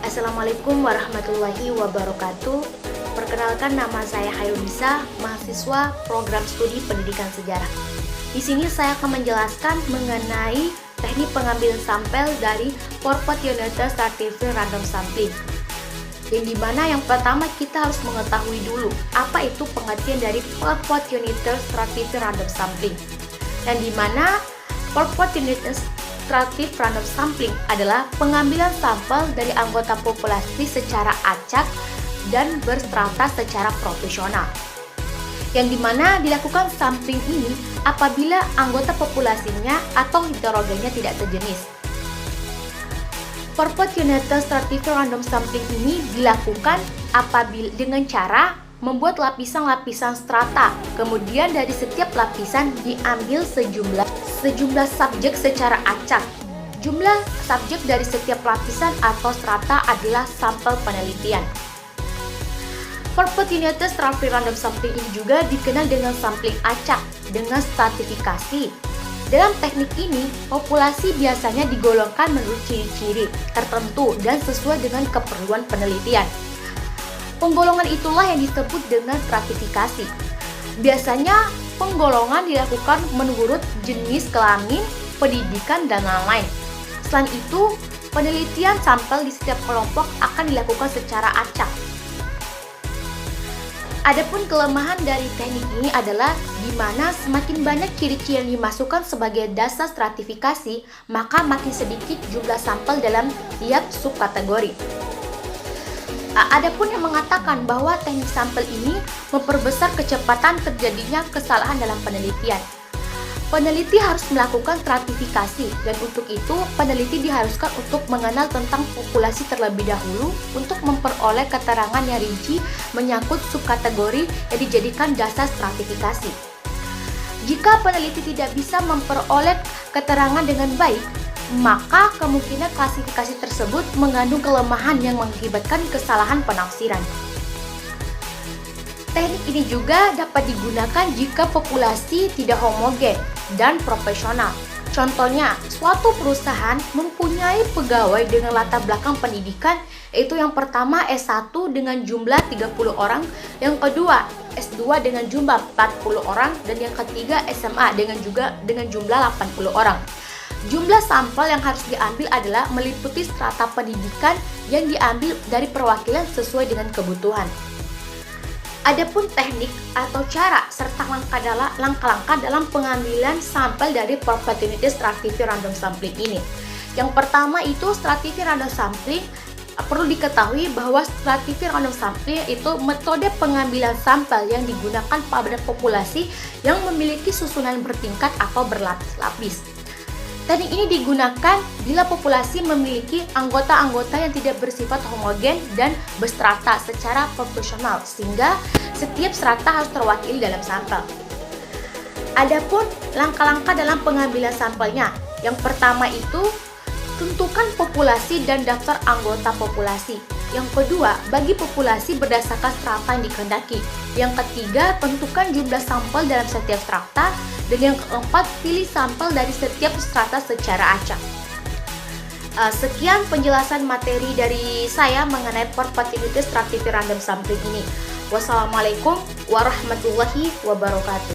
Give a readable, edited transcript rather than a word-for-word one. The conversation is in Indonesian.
Assalamualaikum warahmatullahi wabarakatuh. Perkenalkan, nama saya Hairunisa, mahasiswa program studi pendidikan sejarah. Di sini saya akan menjelaskan mengenai teknik pengambilan sampel dari Proportional Stratigraphy Random Sampling. Yang dimana yang pertama kita harus mengetahui dulu apa itu pengertian dari Proportional Stratigraphy Random Sampling. Yang dimana Proportional Stratigraphy Random Sampling adalah pengambilan sampel dari anggota populasi secara acak dan berstrata secara proporsional, yang dimana dilakukan sampling ini apabila anggota populasinya atau heterogennya tidak sejenis. Proportional Stratigraphy Random Sampling ini dilakukan apabila dengan cara membuat lapisan-lapisan strata, kemudian dari setiap lapisan diambil sejumlah subjek secara acak. Jumlah subjek dari setiap lapisan atau strata adalah sampel penelitian. Proportional Stratigraphy Random Sampling ini juga dikenal dengan sampling acak dengan stratifikasi. Dalam teknik ini, populasi biasanya digolongkan menurut ciri-ciri tertentu dan sesuai dengan keperluan penelitian. Penggolongan itulah yang disebut dengan stratifikasi. Biasanya penggolongan dilakukan menurut jenis kelamin, pendidikan, dan lain-lain. Selain itu, penelitian sampel di setiap kelompok akan dilakukan secara acak. Adapun kelemahan dari teknik ini adalah di mana semakin banyak ciri-ciri yang dimasukkan sebagai dasar stratifikasi, maka makin sedikit jumlah sampel dalam tiap subkategori. Adapun yang mengatakan bahwa teknik sampel ini memperbesar kecepatan terjadinya kesalahan dalam penelitian. Peneliti harus melakukan stratifikasi, dan untuk itu peneliti diharuskan untuk mengenal tentang populasi terlebih dahulu untuk memperoleh keterangan yang rinci menyangkut subkategori yang dijadikan dasar stratifikasi. Jika peneliti tidak bisa memperoleh keterangan dengan baik, maka kemungkinan klasifikasi tersebut mengandung kelemahan yang mengakibatkan kesalahan penafsiran. Teknik ini juga dapat digunakan jika populasi tidak homogen dan profesional. Contohnya, suatu perusahaan mempunyai pegawai dengan latar belakang pendidikan, yaitu yang pertama S1 dengan jumlah 30 orang, yang kedua S2 dengan jumlah 40 orang, dan yang ketiga SMA dengan jumlah 80 orang. Jumlah sampel yang harus diambil adalah meliputi strata pendidikan yang diambil dari perwakilan sesuai dengan kebutuhan. Adapun teknik atau cara serta langkah-langkah dalam pengambilan sampel dari Proportional Stratigraphy Random Sampling ini. Yang pertama itu stratigraphy random sampling. Perlu diketahui bahwa stratigraphy random sampling itu metode pengambilan sampel yang digunakan pada populasi yang memiliki susunan bertingkat atau berlapis-lapis. Teknik ini digunakan bila populasi memiliki anggota-anggota yang tidak bersifat homogen dan berstrata secara proporsional, sehingga setiap strata harus terwakili dalam sampel. Adapun langkah-langkah dalam pengambilan sampelnya, yang pertama itu tentukan populasi dan daftar anggota populasi. Yang kedua, bagi populasi berdasarkan strata yang dikehendaki. Yang ketiga, tentukan jumlah sampel dalam setiap strata. Dan yang keempat, pilih sampel dari setiap strata secara acak. Sekian penjelasan materi dari saya mengenai Proportional Stratigraphy Random Sampling ini. Wassalamualaikum warahmatullahi wabarakatuh.